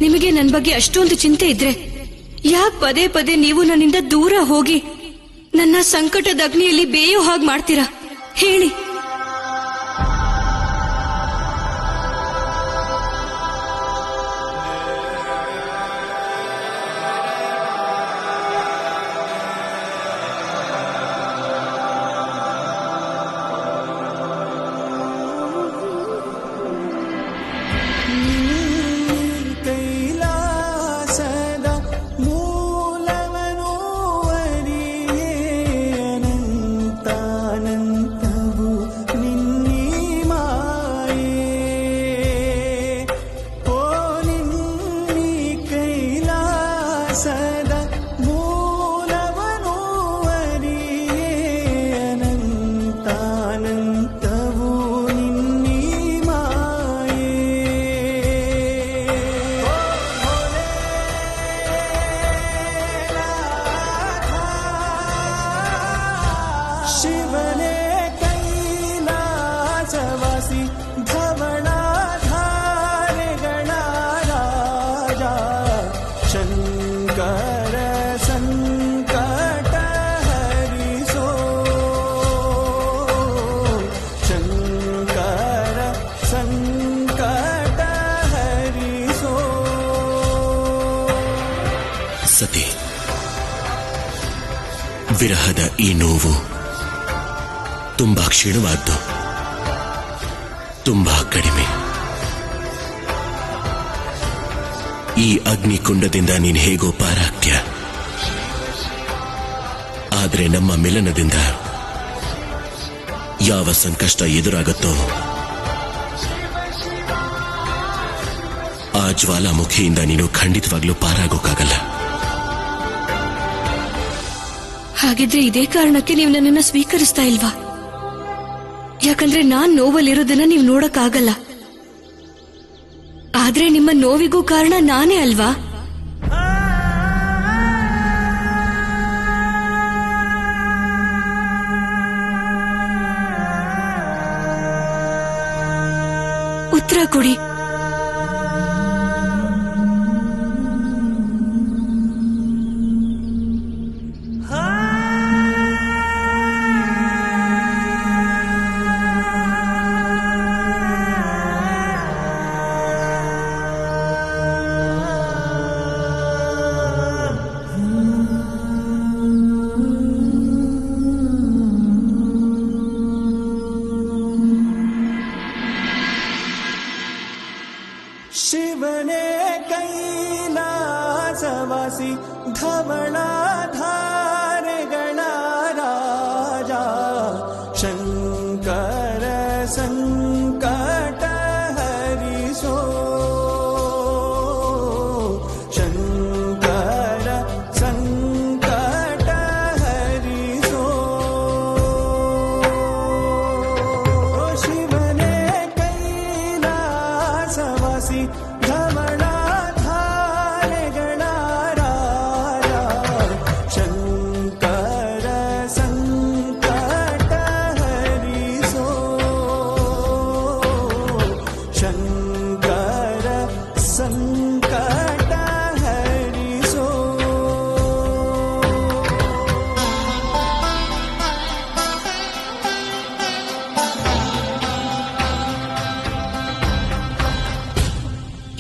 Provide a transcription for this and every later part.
ನಿಮಗೆ ನನ್ನ ಬಗ್ಗೆ ಅಷ್ಟೊಂದು ಚಿಂತೆ ಇದ್ರೆ ಯಾಕೆ ಪದೇ ಪದೇ ನೀವು ನನ್ನಿಂದ ದೂರ ಹೋಗಿ ನನ್ನ ಸಂಕಟದ ಅಗ್ನಿಯಲ್ಲಿ ಬೇಯೋ ಹಾಗೆ ಮಾಡ್ತೀರಾ ಹೇಳಿ. ಸತಿ, ವಿರಹದ ಈ ನೋವು ತುಂಬಾ ಕ್ಷೀಣವಾದ್ದು, ತುಂಬಾ ಕಡಿಮೆ. ಈ ಅಗ್ನಿಕುಂಡದಿಂದ ನೀನು ಹೇಗೋ ಪಾರಾಗ್ತ್ಯ. ಆದ್ರೆ ನಮ್ಮ ಮಿಲನದಿಂದ ಯಾವ ಸಂಕಷ್ಟ ಎದುರಾಗುತ್ತೋ ಆ ಜ್ವಾಲಾಮುಖಿಯಿಂದ ನೀನು ಖಂಡಿತವಾಗ್ಲೂ ಪಾರಾಗೋಕ್ಕಾಗಲ್ಲ. ಹಾಗಿದ್ರೆ ಇದೇ ಕಾರಣಕ್ಕೆ ನೀವು ನನ್ನನ್ನು ಸ್ವೀಕರಿಸ್ತಾ ಇಲ್ವಾ? ಯಾಕಂದ್ರೆ ನಾನ್ ನೋವಲ್ಲಿರೋದನ್ನ ನೀವು ನೋಡಕ್ಕಾಗಲ್ಲ. ಆದ್ರೆ ನಿಮ್ಮ ನೋವಿಗೂ ಕಾರಣ ನಾನೇ ಅಲ್ವಾ? ಉತ್ತರ ಕೊಡಿ. ಶಿವನೇ ಕೈಲಾಸವಾಸಿ ಧವಳಾಧಾರೆಗಳ ರಾಜ ಶಂಕರ ಸಂಕಟ ಹರಿಸೋ ಶಂಕರ ಸಂಕಟ ಹರಿಸೋ ಶಿವನೇ ಕೈಲಾಸವಾಸಿ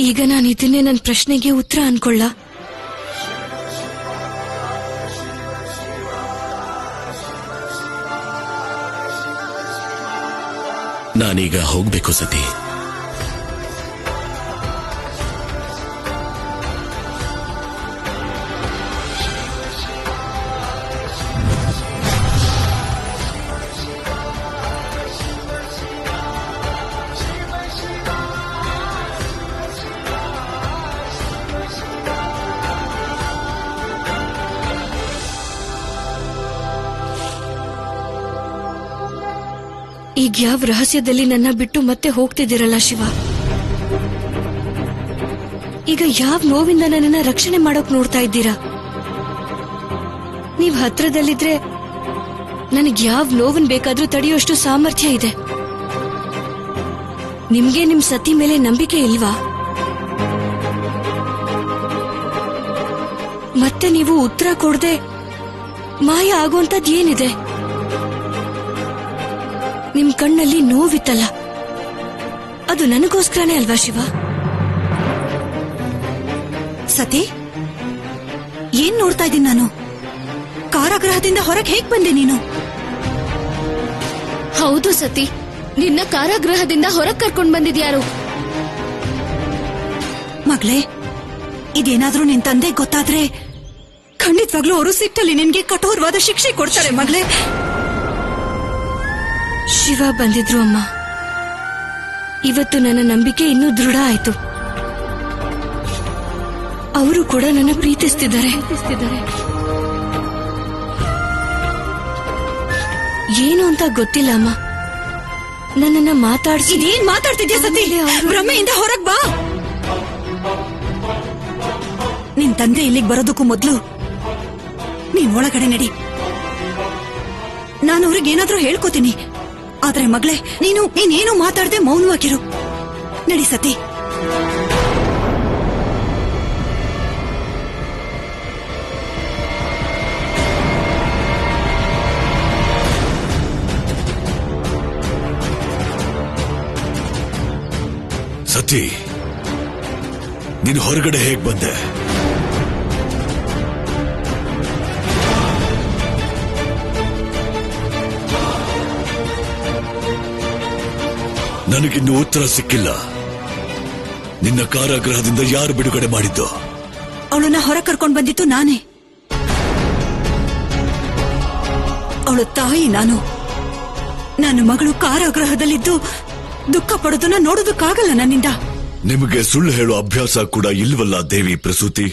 ಈಗ ನಾನು ಇದನ್ನೇ ನನ್ನ ಪ್ರಶ್ನೆಗೆ ಉತ್ತರ ಅನ್ಕೊಳ್ಳ. ನಾನೀಗ ಹೋಗ್ಬೇಕು ಸತಿ. ಈಗ ಯಾವ ರಹಸ್ಯದಲ್ಲಿ ನನ್ನ ಬಿಟ್ಟು ಮತ್ತೆ ಹೋಗ್ತಿದ್ದೀರಲ್ಲ ಶಿವ? ಈಗ ಯಾವ ನೋವಿಂದ ನನ್ನನ್ನ ರಕ್ಷಣೆ ಮಾಡೋಕ್ ನೋಡ್ತಾ ಇದ್ದೀರಾ? ನೀವ್ ಹತ್ರದಲ್ಲಿದ್ರೆ ನನಗ್ ಯಾವ ನೋವನ್ ಬೇಕಾದ್ರೂ ತಡೆಯುವಷ್ಟು ಸಾಮರ್ಥ್ಯ ಇದೆ. ನಿಮ್ಗೆ ನಿಮ್ ಸತಿ ಮೇಲೆ ನಂಬಿಕೆ ಇಲ್ವಾ? ಮತ್ತೆ ನೀವು ಉತ್ತರ ಕೊಡದೆ ಮಾಯ ಆಗುವಂತದ್ ಏನಿದೆ? ನಿಮ್ ಕಣ್ಣಲ್ಲಿ ನೋವಿತ್ತಲ್ಲ, ಅದು ನನಗೋಸ್ಕರನೇ ಅಲ್ವಾ ಶಿವ? ಸತಿ, ಏನ್ ನೋಡ್ತಾ ಇದ್ದೀನಿ ನಾನು? ಕಾರಾಗೃಹದಿಂದ ಹೊರಗೆ ಹೇಗ್ ಬಂದೆ ನೀನು? ಹೌದು ಸತಿ, ನಿನ್ನ ಕಾರಾಗೃಹದಿಂದ ಹೊರಗ್ ಕರ್ಕೊಂಡ್ ಬಂದಿದ್ಯಾರು? ಮಗಳೇ, ಇದೇನಾದ್ರೂ ನಿನ್ ತಂದೆ ಗೊತ್ತಾದ್ರೆ ಖಂಡಿತವಾಗ್ಲೂ ಅವರು ಸಿಟ್ಟಲ್ಲಿ ನಿನ್ಗೆ ಕಠೋರವಾದ ಶಿಕ್ಷೆ ಕೊಡ್ತಾರೆ ಮಗಳೇ. ಶಿವ ಬಂದಿದ್ರು ಅಮ್ಮ. ಇವತ್ತು ನನ್ನ ನಂಬಿಕೆ ಇನ್ನೂ ದೃಢ ಆಯ್ತು. ಅವರು ಕೂಡ ನನ್ನ ಪ್ರೀತಿಸ್ತಿದ್ದಾರೆ. ಏನು ಅಂತ ಗೊತ್ತಿಲ್ಲ ಅಮ್ಮ. ನನ್ನನ್ನ ಮಾತಾಡ್ಸಿ. ಇದೇನ್ ಮಾತಾಡ್ತಿದ್ಯಾ ಸತಿ? ಭ್ರಮೆಯಿಂದ ಹೊರಗ್ ಬಾ. ನಿನ್ ತಂದೆ ಇಲ್ಲಿಗೆ ಬರೋದಕ್ಕೂ ಮೊದ್ಲು ನೀನ್ ಒಳಗಡೆ ನಡಿ. ನಾನು ಅವ್ರಿಗೆ ಏನಾದ್ರೂ ಹೇಳ್ಕೊತೀನಿ. ಆದ್ರೆ ಮಗಳೇ, ನೀನೇನು ಮಾತಾಡದೆ ಮೌನವಾಗಿರು. ನಡಿ ಸತಿ. ಸತಿ, ನೀನು ಹೊರಗಡೆ ಹೇಗ್ ಬಂದೆ? ನನಗಿನ್ನೂ ಉತ್ತರ ಸಿಕ್ಕಿಲ್ಲ. ನಿನ್ನ ಕಾರಾಗೃಹದಿಂದ ಯಾರು ಬಿಡುಗಡೆ ಮಾಡಿದ್ದು? ಅವಳನ್ನ ಹೊರ ಕರ್ಕೊಂಡ್ ಬಂದಿತ್ತು ನಾನೇ. ಅವಳು ತಾಯಿ ನಾನು. ನನ್ನ ಮಗಳು ಕಾರಾಗೃಹದಲ್ಲಿದ್ದು ದುಃಖ ಪಡೋದನ್ನ ನೋಡೋದಕ್ಕಾಗಲ್ಲ ನನ್ನಿಂದ. ನಿಮಗೆ ಸುಳ್ಳು ಹೇಳೋ ಅಭ್ಯಾಸ ಕೂಡ ಇಲ್ವಲ್ಲ ದೇವಿ ಪ್ರಸೂತಿ?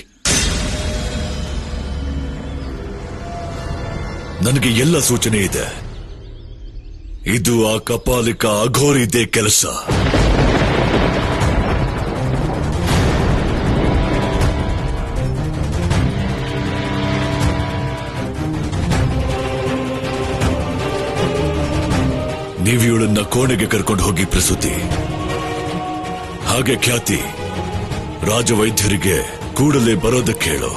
ನನಗೆ ಎಲ್ಲ ಸೂಚನೆ ಇದೆ. ಇದು ಆ ಕಪಾಲಿಕ ಅಘೋರಿದ್ದೇ ಕೆಲಸ. ನೀವು ಇವಳನ್ನ ಕೋಣೆಗೆ ಕರ್ಕೊಂಡು ಹೋಗಿ ಪ್ರಸೂತಿ. ಹಾಗೆ ಖ್ಯಾತಿ, ರಾಜವೈದ್ಯರಿಗೆ ಕೂಡಲೇ ಬರೋದಕ್ಕೆ ಹೇಳು.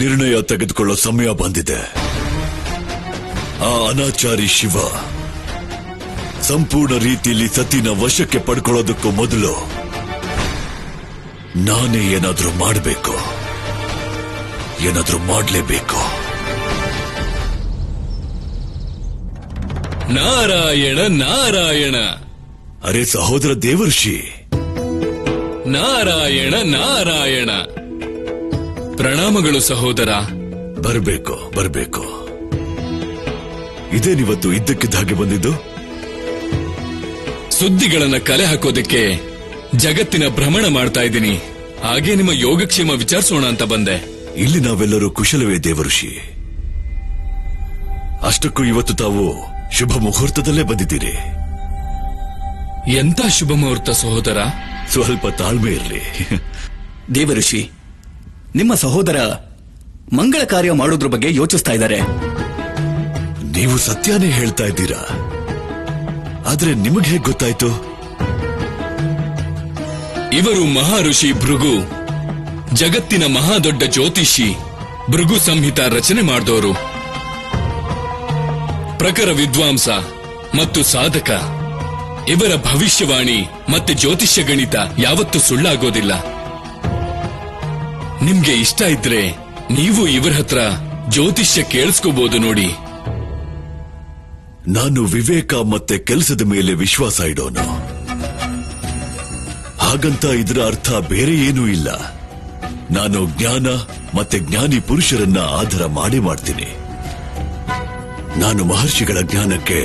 ನಿರ್ಣಯ ತೆಗೆದುಕೊಳ್ಳೋ ಸಮಯ ಬಂದಿದೆ. ಆ ಅನಾಚಾರಿ ಶಿವ ಸಂಪೂರ್ಣ ರೀತಿಯಲ್ಲಿ ಸತಿನ ವಶಕ್ಕೆ ಪಡ್ಕೊಳ್ಳೋದಕ್ಕೂ ಮೊದಲು ನಾನೇ ಏನಾದ್ರೂ ಮಾಡಬೇಕು. ಏನಾದ್ರೂ ಮಾಡಲೇಬೇಕು. ನಾರಾಯಣ ನಾರಾಯಣ. ಅರೆ ಸಹೋದರ ದೇವರ್ಷಿ. ನಾರಾಯಣ ನಾರಾಯಣ. ಪ್ರಣಾಮಗಳು ಸಹೋದರ. ಬರಬೇಕು. ಇದೇನಿವತ್ತು ಇದ್ದಕ್ಕಿದ್ದ ಹಾಗೆ ಬಂದಿದ್ದು? ಸುದ್ದಿಗಳನ್ನ ಕಲೆ ಹಾಕೋದಕ್ಕೆ ಜಗತ್ತಿನ ಭ್ರಮಣ ಮಾಡ್ತಾ ಇದ್ದೀನಿ. ಹಾಗೆ ನಿಮ್ಮ ಯೋಗಕ್ಷೇಮ ವಿಚಾರಿಸೋಣ ಅಂತ ಬಂದೆ. ಇಲ್ಲಿ ನಾವೆಲ್ಲರೂ ಕುಶಲವೇ ದೇವಋಷಿ. ಅಷ್ಟಕ್ಕೂ ಇವತ್ತು ತಾವು ಶುಭ ಮುಹೂರ್ತದಲ್ಲೇ ಬಂದಿದ್ದೀರಿ. ಎಂತ ಶುಭ ಮುಹೂರ್ತ ಸಹೋದರ? ಸ್ವಲ್ಪ ತಾಳ್ಮೆ ಇರಲಿ. ದೇವಋಷಿ, ನಿಮ್ಮ ಸಹೋದರ ಮಂಗಳ ಕಾರ್ಯ ಮಾಡೋದ್ರ ಬಗ್ಗೆ ಯೋಚಿಸ್ತಾ ಇದ್ದಾರೆ. ನೀವು ಸತ್ಯನೇ ಹೇಳ್ತಾ ಇದ್ದೀರಾ. ಆದ್ರೆ ನಿಮಗೆ ಹೇಗೆ ಗೊತ್ತಾಯ್ತು? ಇವರು ಮಹಾಋಷಿ ಭೃಗು, ಜಗತ್ತಿನ ಮಹಾದೊಡ್ಡ ಜ್ಯೋತಿಷಿ. ಭೃಗು ಸಂಹಿತಾ ರಚನೆ ಮಾಡಿದವರು. ಪ್ರಖರ ವಿದ್ವಾಂಸ ಮತ್ತು ಸಾಧಕ. ಇವರ ಭವಿಷ್ಯವಾಣಿ ಮತ್ತೆ ಜ್ಯೋತಿಷ್ಯ ಗಣಿತ ಯಾವತ್ತೂ ಸುಳ್ಳಾಗೋದಿಲ್ಲ. ನಿಮ್ಗೆ ಇಷ್ಟ ಇದ್ರೆ ನೀವು ಇವರ ಹತ್ರ ಜ್ಯೋತಿಷ್ಯ ಕೇಳಿಸ್ಕೋಬಹುದು ನೋಡಿ. ನಾನು ವಿವೇಕ ಮತ್ತೆ ಕೆಲಸದ ಮೇಲೆ ವಿಶ್ವಾಸ ಇಡೋನು. ಹಾಗಂತ ಇದರ ಅರ್ಥ ಬೇರೆ ಏನೂ ಇಲ್ಲ. ನಾನು ಜ್ಞಾನ ಮತ್ತೆ ಜ್ಞಾನಿ ಪುರುಷರನ್ನ ಆಧಾರ ಮಾಡ್ತೀನಿ. ನಾನು ಮಹರ್ಷಿಗಳ ಜ್ಞಾನಕ್ಕೆ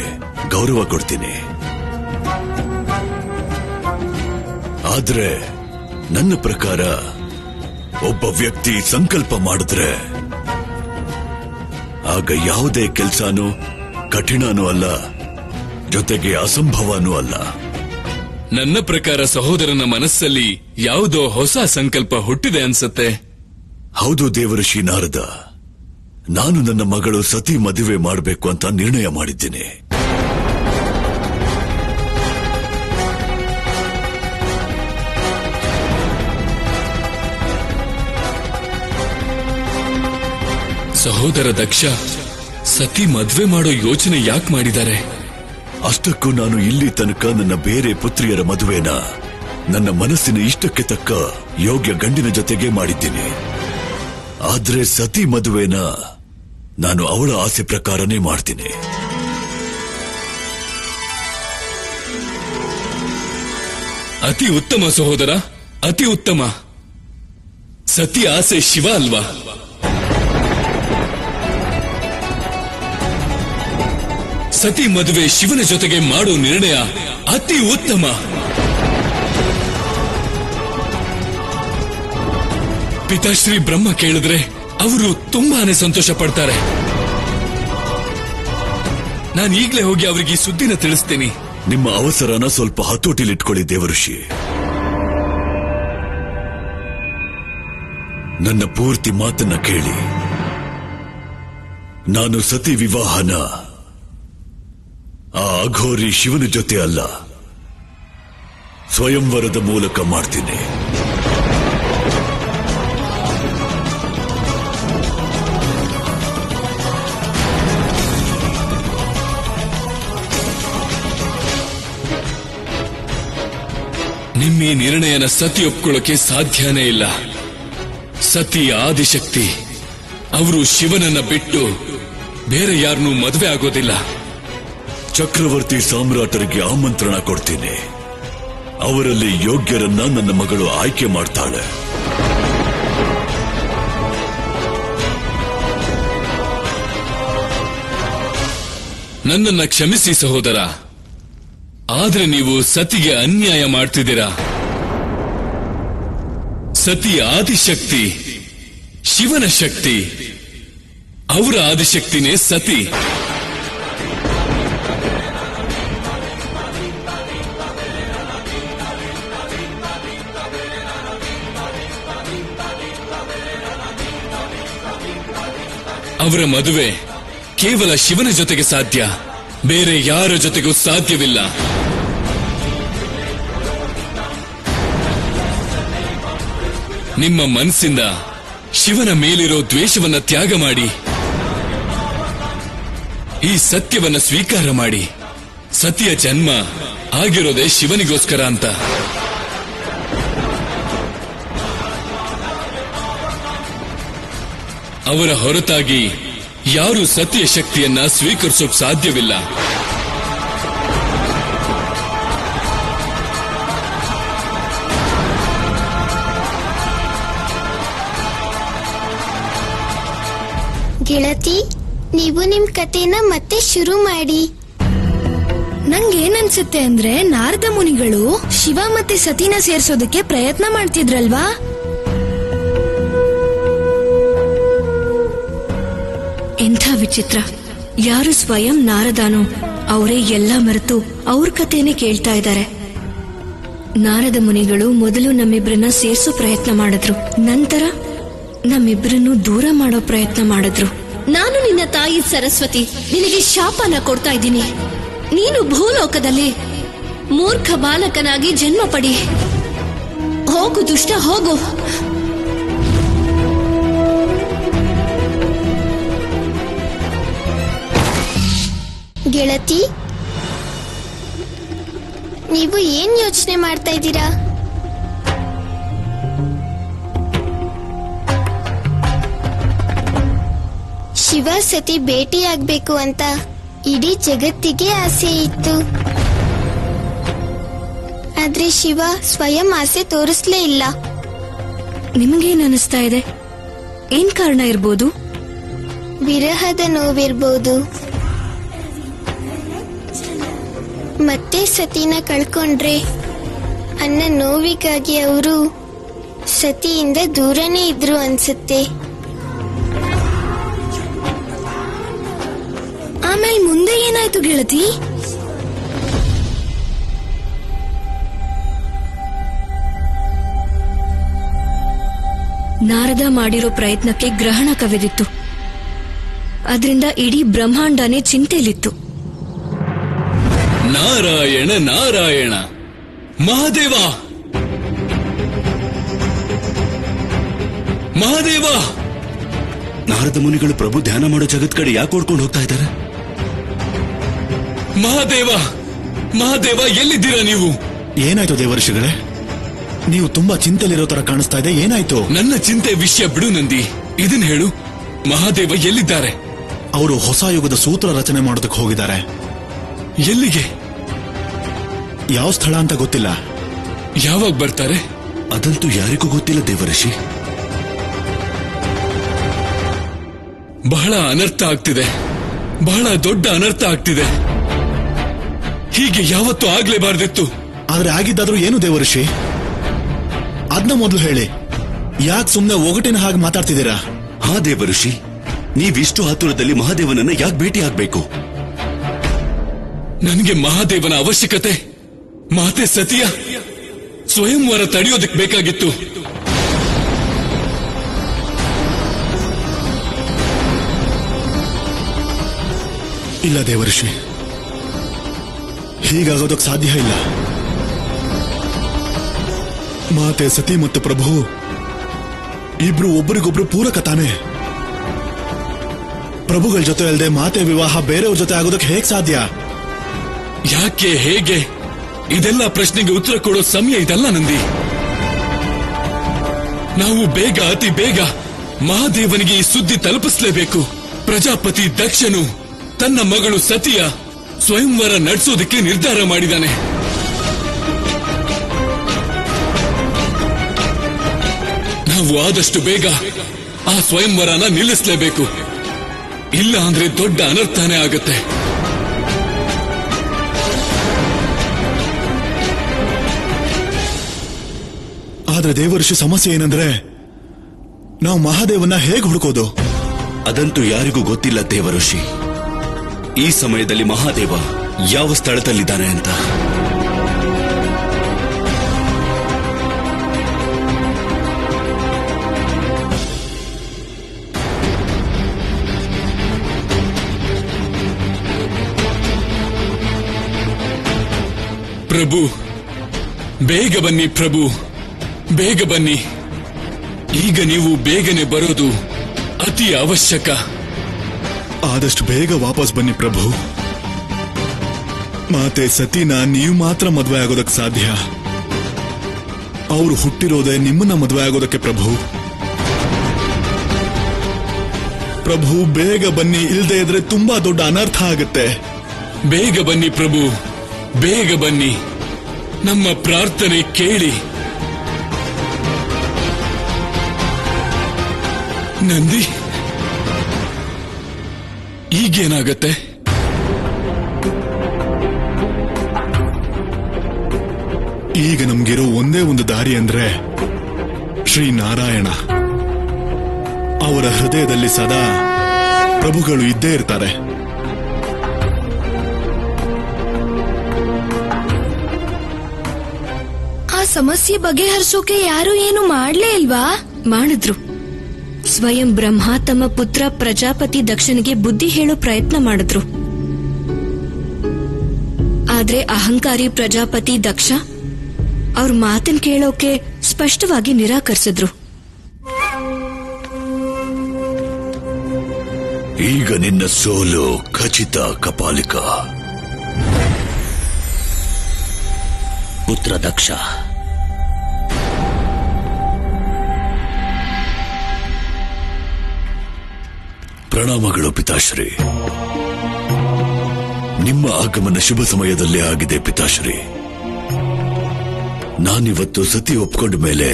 ಗೌರವ ಕೊಡ್ತೀನಿ. ಆದ್ರೆ ನನ್ನ ಪ್ರಕಾರ ಒಬ್ಬ ವ್ಯಕ್ತಿ ಸಂಕಲ್ಪ ಮಾಡಿದ್ರೆ ಆಗ ಯಾವುದೇ ಕೆಲಸನೂ ಕಠಿಣನೂ ಅಲ್ಲ, ಜೊತೆಗೆ ಅಸಂಭವನೂ ಅಲ್ಲ. ನನ್ನ ಪ್ರಕಾರ ಸಹೋದರನ ಮನಸ್ಸಲ್ಲಿ ಯಾವುದೋ ಹೊಸ ಸಂಕಲ್ಪ ಹುಟ್ಟಿದೆ ಅನ್ಸತ್ತೆ. ಹೌದು ದೇವಋಷಿ ನಾರದ. ನಾನು ನನ್ನ ಮಗಳು ಸತಿ ಮದುವೆ ಮಾಡಬೇಕು ಅಂತ ನಿರ್ಣಯ ಮಾಡಿದ್ದೇನೆ. ಸಹೋದರ ದಕ್ಷ ಸತಿ ಮದ್ವೆ ಮಾಡೋ ಯೋಚನೆ ಯಾಕೆ ಮಾಡಿದ್ದಾರೆ? ಅಷ್ಟಕ್ಕೂ ನಾನು ಇಲ್ಲಿ ತನಕ ನನ್ನ ಬೇರೆ ಪುತ್ರಿಯರ ಮದುವೆನ ನನ್ನ ಮನಸ್ಸಿನ ಇಷ್ಟಕ್ಕೆ ತಕ್ಕ ಯೋಗ್ಯ ಗಂಡಿನ ಜೊತೆಗೆ ಮಾಡಿದ್ದೀನಿ. ಆದ್ರೆ ಸತಿ ಮದುವೆನ ನಾನು ಅವಳ ಆಸೆ ಪ್ರಕಾರನೇ ಮಾಡ್ತೀನಿ. ಅತಿ ಉತ್ತಮ ಸಹೋದರ, ಅತಿ ಉತ್ತಮ. ಸತಿ ಆಸೆ ಶಿವ ಅಲ್ವಾ? ಸತಿ ಮದುವೆ ಶಿವನ ಜೊತೆಗೆ ಮಾಡೋ ನಿರ್ಣಯ ಅತಿ ಉತ್ತಮ. ಪಿತಾಶ್ರೀ ಬ್ರಹ್ಮ ಕೇಳಿದ್ರೆ ಅವರು ತುಂಬಾನೇ ಸಂತೋಷ ಪಡ್ತಾರೆ. ನಾನು ಈಗಲೇ ಹೋಗಿ ಅವರಿಗೆ ಈ ಸುದ್ದಿನ ತಿಳಿಸ್ತೀನಿ. ನಿಮ್ಮ ಅವಸರನ ಸ್ವಲ್ಪ ಹತೋಟಿಲಿಟ್ಕೊಳ್ಳಿ ದೇವಋಷಿ. ನನ್ನ ಪೂರ್ತಿ ಮಾತನ್ನ ಕೇಳಿ. ನಾನು ಸತಿ ವಿವಾಹನ ಆ ಅಘೋರಿ ಶಿವನ ಜೊತೆ ಅಲ್ಲ, ಸ್ವಯಂವರದ ಮೂಲಕ ಮಾಡ್ತೀನಿ. ನಿಮ್ಮ ಈ ನಿರ್ಣಯನ ಸತಿ ಒಪ್ಕೊಳ್ಳೋಕೆ ಸಾಧ್ಯನೇ ಇಲ್ಲ. ಸತಿ ಆದಿಶಕ್ತಿ, ಅವರು ಶಿವನನ್ನ ಬಿಟ್ಟು ಬೇರೆ ಯಾರನ್ನೂ ಮದುವೆ ಆಗೋದಿಲ್ಲ. ಚಕ್ರವರ್ತಿ ಸಾಮ್ರಾಟರಿಗೆ ಆಮಂತ್ರಣ ಕೊಡ್ತೀನಿ. ಅವರಲ್ಲಿ ಯೋಗ್ಯರನ್ನ ನನ್ನ ಮಗಳು ಆಯ್ಕೆ ಮಾಡ್ತಾಳೆ. ನನ್ನನ್ನ ಕ್ಷಮಿಸಿ ಸಹೋದರ, ಆದ್ರೆ ನೀವು ಸತಿಗೆ ಅನ್ಯಾಯ ಮಾಡ್ತಿದ್ದೀರಾ. ಸತಿ ಆದಿಶಕ್ತಿ, ಶಿವನ ಶಕ್ತಿ. ಅವರ ಆದಿಶಕ್ತಿನೇ ಸತಿ. ಅವರ ಮದುವೆ ಕೇವಲ ಶಿವನ ಜೊತೆಗೆ ಸಾಧ್ಯ, ಬೇರೆ ಯಾರ ಜೊತೆಗೂ ಸಾಧ್ಯವಿಲ್ಲ. ನಿಮ್ಮ ಮನಸ್ಸಿಂದ ಶಿವನ ಮೇಲಿರೋ ದ್ವೇಷವನ್ನ ತ್ಯಾಗ ಮಾಡಿ, ಈ ಸತ್ಯವನ್ನ ಸ್ವೀಕಾರ ಮಾಡಿ. ಸತಿಯ ಜನ್ಮ ಆಗಿರೋದೇ ಶಿವನಿಗೋಸ್ಕರ ಅಂತ. ಅವರ ಹೊರತಾಗಿ ಯಾರೂ ಸತಿಯ ಶಕ್ತಿಯನ್ನ ಸ್ವೀಕರಿಸೋಕ್ ಸಾಧ್ಯವಿಲ್ಲ. ಗೆಳತಿ, ನೀವು ನಿಮ್ ಕಥೆನ ಮತ್ತೆ ಶುರು ಮಾಡಿ. ನಂಗೇನನ್ಸುತ್ತೆ ಅಂದ್ರೆ ನಾರದ ಮುನಿಗಳು ಶಿವ ಮತ್ತೆ ಸತಿನ ಸೇರ್ಸೋದಕ್ಕೆ ಪ್ರಯತ್ನ ಮಾಡ್ತಿದ್ರಲ್ವಾ? ಎಂಥ ವಿಚಿತ್ರ. ಯಾರು ಸ್ವಯಂ ನಾರದಾನೋ ಅವರೇ ಎಲ್ಲ ಮರೆತು ಅವ್ರ ಕಥೆನೇ ಕೇಳ್ತಾ ಇದ್ದಾರೆ. ನಾರದ ಮುನಿಗಳು ಮೊದಲು ನಮ್ಮಿಬ್ರನ್ನ ಸೇರ್ಸೋ ಪ್ರಯತ್ನ ಮಾಡಿದ್ರು, ನಂತರ ನಮ್ಮಿಬ್ರನ್ನು ದೂರ ಮಾಡೋ ಪ್ರಯತ್ನ ಮಾಡಿದ್ರು. ನಾನು ನಿನ್ನ ತಾಯಿ ಸರಸ್ವತಿ ನಿನಗೆ ಶಾಪನ ಕೊಡ್ತಾ ಇದ್ದೀನಿ. ನೀನು ಭೂಲೋಕದಲ್ಲಿ ಮೂರ್ಖ ಬಾಲಕನಾಗಿ ಜನ್ಮ ಪಡಿ. ಹೋಗು ದುಷ್ಟ, ಹೋಗು. ಗೆಳತಿ, ನೀವು ಏನ್ ಯೋಚನೆ ಮಾಡ್ತಾ ಇದ್ದೀರಾ? ಶಿವ ಸತಿ ಭೇಟಿಯಾಗಬೇಕು ಅಂತ ಇಡೀ ಜಗತ್ತಿಗೆ ಆಸೆ ಇತ್ತು. ಆದ್ರೆ ಶಿವ ಸ್ವಯಂ ಆಸೆ ತೋರಿಸ್ಲೇ ಇಲ್ಲ. ನಿಮಗೇನ್ ಅನಿಸ್ತಾ ಇದೆ? ಏನ್ ಕಾರಣ ಇರ್ಬೋದು? ವಿರಹದ ನೋವಿರ್ಬೋದು. ಮತ್ತೆ ಸತಿನ ಕಳ್ಕೊಂಡ್ರೆ ಅನ್ನ ನೋವಿಗಾಗಿ ಅವರು ಸತಿಯಿಂದ ದೂರನೇ ಇದ್ರು ಅನ್ಸುತ್ತೆ. ಆಮೇಲೆ ಮುಂದೆ ಏನಾಯ್ತು ಗೆಳತಿ? ನಾರದ ಮಾಡಿರೋ ಪ್ರಯತ್ನಕ್ಕೆ ಗ್ರಹಣ ಕವಿದಿತ್ತು. ಅದರಿಂದ ಇಡೀ ಬ್ರಹ್ಮಾಂಡನೇ ಚಿಂತೆಯಲ್ಲಿತ್ತು. ನಾರಾಯಣ ನಾರಾಯಣ ಮಹಾದೇವ ಮಹಾದೇವ. ನಾರದ ಮುನಿಗಳು ಪ್ರಭು ಧ್ಯಾನ ಮಾಡೋ ಜಗತ್ ಕಡೆ ಯಾಕೆ ಓಡ್ಕೊಂಡು ಹೋಗ್ತಾ ಇದ್ದಾರೆ? ಮಹಾದೇವ ಮಹಾದೇವ ಎಲ್ಲಿದ್ದೀರಾ ನೀವು? ಏನಾಯ್ತು ದೇವರ್ಷಿಗಳೇ? ನೀವು ತುಂಬಾ ಚಿಂತೆಲಿರೋ ತರ ಕಾಣಿಸ್ತಾ ಇದೆ, ಏನಾಯ್ತು? ನನ್ನ ಚಿಂತೆ ವಿಷಯ ಬಿಡು ನಂದಿ, ಇದನ್ ಹೇಳು. ಮಹಾದೇವ ಎಲ್ಲಿದ್ದಾರೆ? ಅವರು ಹೊಸ ಯುಗದ ಸೂತ್ರ ರಚನೆ ಮಾಡೋದಕ್ಕೆ ಹೋಗಿದ್ದಾರೆ. ಎಲ್ಲಿಗೆ? ಯಾವ ಸ್ಥಳ ಅಂತ ಗೊತ್ತಿಲ್ಲ. ಯಾವಾಗ ಬರ್ತಾರೆ? ಅದಂತೂ ಯಾರಿಗೂ ಗೊತ್ತಿಲ್ಲ ದೇವಋಷಿ. ಬಹಳ ಅನರ್ಥ ಆಗ್ತಿದೆ, ಬಹಳ ದೊಡ್ಡ ಅನರ್ಥ ಆಗ್ತಿದೆ. ಹೀಗೆ ಯಾವತ್ತೂ ಆಗ್ಲೇಬಾರ್ದಿತ್ತು. ಆದ್ರೆ ಆಗಿದ್ದಾದ್ರೂ ಏನು ದೇವಋಷಿ? ಅದನ್ನ ಮೊದಲು ಹೇಳಿ. ಯಾಕೆ ಸುಮ್ನೆ ಒಗಟಿನ ಹಾಗೆ ಮಾತಾಡ್ತಿದ್ದೀರಾ? ಹಾ ದೇವಋಷಿ, ನೀವಿಷ್ಟು ಆತುರದಲ್ಲಿ ಮಹಾದೇವನನ್ನ ಯಾಕೆ ಭೇಟಿ ಆಗ್ಬೇಕು? ನನಗೆ ಮಹಾದೇವನ ಅವಶ್ಯಕತೆ ಮಾತೆ ಸತಿಯ ಸ್ವಯಂವರ ತಡೆಯೋದಕ್ಕೆ ಬೇಕಾಗಿತ್ತು. ಇಲ್ಲ ದೇವಋಷಿ, ಹೀಗಾಗೋದಕ್ಕೆ ಸಾಧ್ಯ ಇಲ್ಲ. ಮಾತೆ ಸತಿ ಮತ್ತು ಪ್ರಭು ಇಬ್ರು ಒಬ್ಬರಿಗೊಬ್ರು ಪೂರಕ ತಾನೆ. ಪ್ರಭುಗಳ ಜೊತೆ ಅಲ್ಲದೆ ಮಾತೆ ವಿವಾಹ ಬೇರೆಯವ್ರ ಜೊತೆ ಆಗೋದಕ್ಕೆ ಹೇಗ್ ಸಾಧ್ಯ? ಯಾಕೆ, ಹೇಗೆ, ಇದೆಲ್ಲ ಪ್ರಶ್ನೆಗೆ ಉತ್ತರ ಕೊಡೋ ಸಮಯ ಇದಲ್ಲ ನಂದಿ. ನಾವು ಬೇಗ, ಅತಿ ಬೇಗ ಮಹಾದೇವನಿಗೆ ಈ ಸುದ್ದಿ ತಲುಪಿಸಲೇಬೇಕು. ಪ್ರಜಾಪತಿ ದಕ್ಷನು ತನ್ನ ಮಗಳು ಸತಿಯ ಸ್ವಯಂವರ ನಡೆಸೋದಕ್ಕೆ ನಿರ್ಧಾರ ಮಾಡಿದ್ದಾನೆ. ನಾವು ಆದಷ್ಟು ಬೇಗ ಆ ಸ್ವಯಂವರನ ನಿಲ್ಲಿಸಲೇಬೇಕು. ಇಲ್ಲ ಅಂದ್ರೆ ದೊಡ್ಡ ಅನರ್ಥನೇ ಆಗುತ್ತೆ. ಆದ್ರೆ ದೇವಋಷಿ, ಸಮಸ್ಯೆ ಏನಂದ್ರೆ ನಾವು ಮಹಾದೇವನ ಹೇಗ್ ಹುಡುಕೋದು? ಅದಂತೂ ಯಾರಿಗೂ ಗೊತ್ತಿಲ್ಲ ದೇವಋಷಿ. ಈ ಸಮಯದಲ್ಲಿ ಮಹಾದೇವ ಯಾವ ಸ್ಥಳದಲ್ಲಿದ್ದಾನೆ ಅಂತ. ಪ್ರಭು, ಬೇಗ ಬನ್ನಿ ಪ್ರಭು, ಬೇಗ ಬನ್ನಿ. ಈಗ ನೀವು ಬೇಗನೆ ಬರೋದು ಅತಿ ಅವಶ್ಯಕ. ಆದಷ್ಟು ಬೇಗ ವಾಪಸ್ ಬನ್ನಿ ಪ್ರಭು. ಮಾತೆ ಸತಿನ ನೀವು ಮಾತ್ರ ಮದುವೆ ಆಗೋದಕ್ಕೆ ಸಾಧ್ಯ. ಅವರು ಹುಟ್ಟಿರೋದೇ ನಿಮ್ಮನ್ನ ಮದುವೆ ಆಗೋದಕ್ಕೆ ಪ್ರಭು. ಪ್ರಭು ಬೇಗ ಬನ್ನಿ, ಇಲ್ದೇ ಇದ್ರೆ ತುಂಬಾ ದೊಡ್ಡ ಅನರ್ಥ ಆಗುತ್ತೆ. ಬೇಗ ಬನ್ನಿ ಪ್ರಭು, ಬೇಗ ಬನ್ನಿ. ನಮ್ಮ ಪ್ರಾರ್ಥನೆ ಕೇಳಿ. ನಂದಿ, ಈಗೇನಾಗತ್ತೆ? ಈಗ ನಮ್ಗಿರೋ ಒಂದೇ ಒಂದು ದಾರಿ ಅಂದ್ರೆ ಶ್ರೀನಾರಾಯಣ. ಅವರ ಹೃದಯದಲ್ಲಿ ಸದಾ ಪ್ರಭುಗಳು ಇದ್ದೇ ಇರ್ತಾರೆ. ಆ ಸಮಸ್ಯೆ ಬಗೆಹರಿಸೋಕೆ ಯಾರು ಏನು ಮಾಡ್ಲೇ ಇಲ್ವಾ? ಮಾಡಿದ್ರು. ಸ್ವಯಂ ಬ್ರಹ್ಮ ತಮ್ಮ ಪುತ್ರ ಪ್ರಜಾಪತಿ ದಕ್ಷನಿಗೆ ಬುದ್ಧಿ ಹೇಳೋ ಪ್ರಯತ್ನ ಮಾಡಿದ್ರು. ಆದ್ರೆ ಅಹಂಕಾರಿ ಪ್ರಜಾಪತಿ ದಕ್ಷ ಅವ್ರ ಮಾತನ್ ಕೇಳೋಕೆ ಸ್ಪಷ್ಟವಾಗಿ ನಿರಾಕರಿಸಿದ್ರು. ಈಗ ನಿನ್ನ ಸೋಲು ಖಚಿತ ಕಪಾಲಿಕ. ಪುತ್ರ ದಕ್ಷ, ಪ್ರಣಾಮಗಳು ಪಿತಾಶ್ರೀ. ನಿಮ್ಮ ಆಗಮನ ಶುಭ ಸಮಯದಲ್ಲೇ ಆಗಿದೆ ಪಿತಾಶ್ರೀ. ನಾನಿವತ್ತು ಸತಿ ಒಪ್ಕೊಂಡ ಮೇಲೆ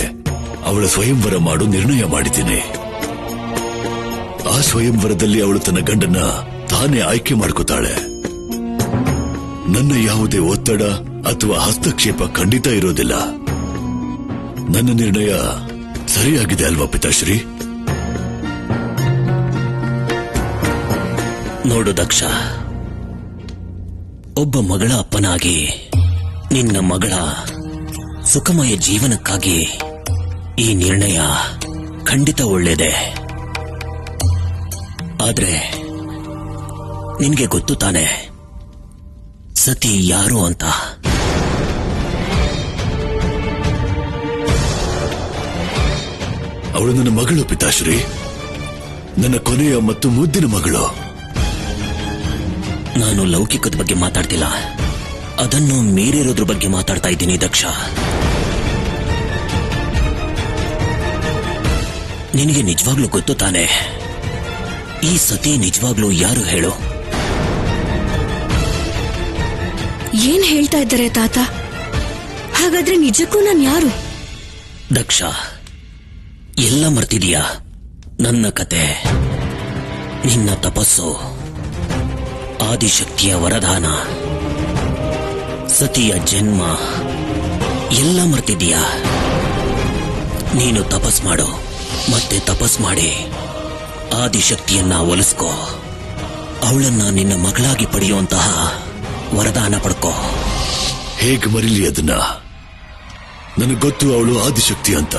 ಅವಳ ಸ್ವಯಂವರ ಮಾಡು ನಿರ್ಣಯ ಮಾಡಿದ್ದೀನಿ. ಆ ಸ್ವಯಂವರದಲ್ಲಿ ಅವಳು ತನ್ನ ಗಂಡನ್ನ ತಾನೇ ಆಯ್ಕೆ ಮಾಡ್ಕೋತಾಳೆ. ನನ್ನ ಯಾವುದೇ ಒತ್ತಡ ಅಥವಾ ಹಸ್ತಕ್ಷೇಪ ಖಂಡಿತ ಇರೋದಿಲ್ಲ. ನನ್ನ ನಿರ್ಣಯ ಸರಿಯಾಗಿದೆ ಅಲ್ವಾ ಪಿತಾಶ್ರೀ? ನೋಡು ದಕ್ಷ, ಒಬ್ಬ ಮಗಳ ಅಪ್ಪನಾಗಿ ನಿನ್ನ ಮಗಳ ಸುಖಮಯ ಜೀವನಕ್ಕಾಗಿ ಈ ನಿರ್ಣಯ ಖಂಡಿತ ಒಳ್ಳೆಯದೇ. ಆದ್ರೆ ನಿನ್ಗೆ ಗೊತ್ತು ತಾನೆ ಸತಿ ಯಾರು ಅಂತ? ಅವಳು ನನ್ನ ಮಗಳು ಪಿತಾಶ್ರೀ, ನನ್ನ ಕೊನೆಯ ಮತ್ತು ಮುದ್ದಿನ ಮಗಳು. ನಾನು ಲೌಕಿಕದ ಬಗ್ಗೆ ಮಾತಾಡ್ತಿಲ್ಲ, ಅದನ್ನು ಮೀರಿರೋದ್ರ ಬಗ್ಗೆ ಮಾತಾಡ್ತಾ ಇದ್ದೀನಿ ದಕ್ಷ. ನಿನಗೆ ನಿಜವಾಗ್ಲೂ ಗೊತ್ತು ತಾನೆ ಈ ಸತಿ ನಿಜವಾಗ್ಲೂ ಯಾರು ಹೇಳು? ಏನ್ ಹೇಳ್ತಾ ಇದ್ದಾರೆ ತಾತ? ಹಾಗಾದ್ರೆ ನಿಜಕ್ಕೂ ನಾನ್ ಯಾರು? ದಕ್ಷ, ಎಲ್ಲ ಮರ್ತಿದೀಯಾ? ನನ್ನ ಕತೆ, ನಿನ್ನ ತಪಸ್ಸು, ಆದಿಶಕ್ತಿಯ ವರದಾನ, ಸತಿಯ ಜನ್ಮ ಎಲ್ಲ ಮರ್ತಿದೀಯಾ? ನೀನು ತಪಸ್ ಮಾಡು, ಮತ್ತೆ ತಪಸ್ ಮಾಡಿ ಆದಿಶಕ್ತಿಯನ್ನ ಒಲಿಸ್ಕೋ. ಅವಳನ್ನ ನಿನ್ನ ಮಗಳಾಗಿ ಪಡೆಯುವಂತಹ ವರದಾನ ಪಡ್ಕೋ. ಹೇಗೆ ಮರಿಲಿ ಅದನ್ನ? ನನಗೆ ಗೊತ್ತು ಅವಳು ಆದಿಶಕ್ತಿ ಅಂತ.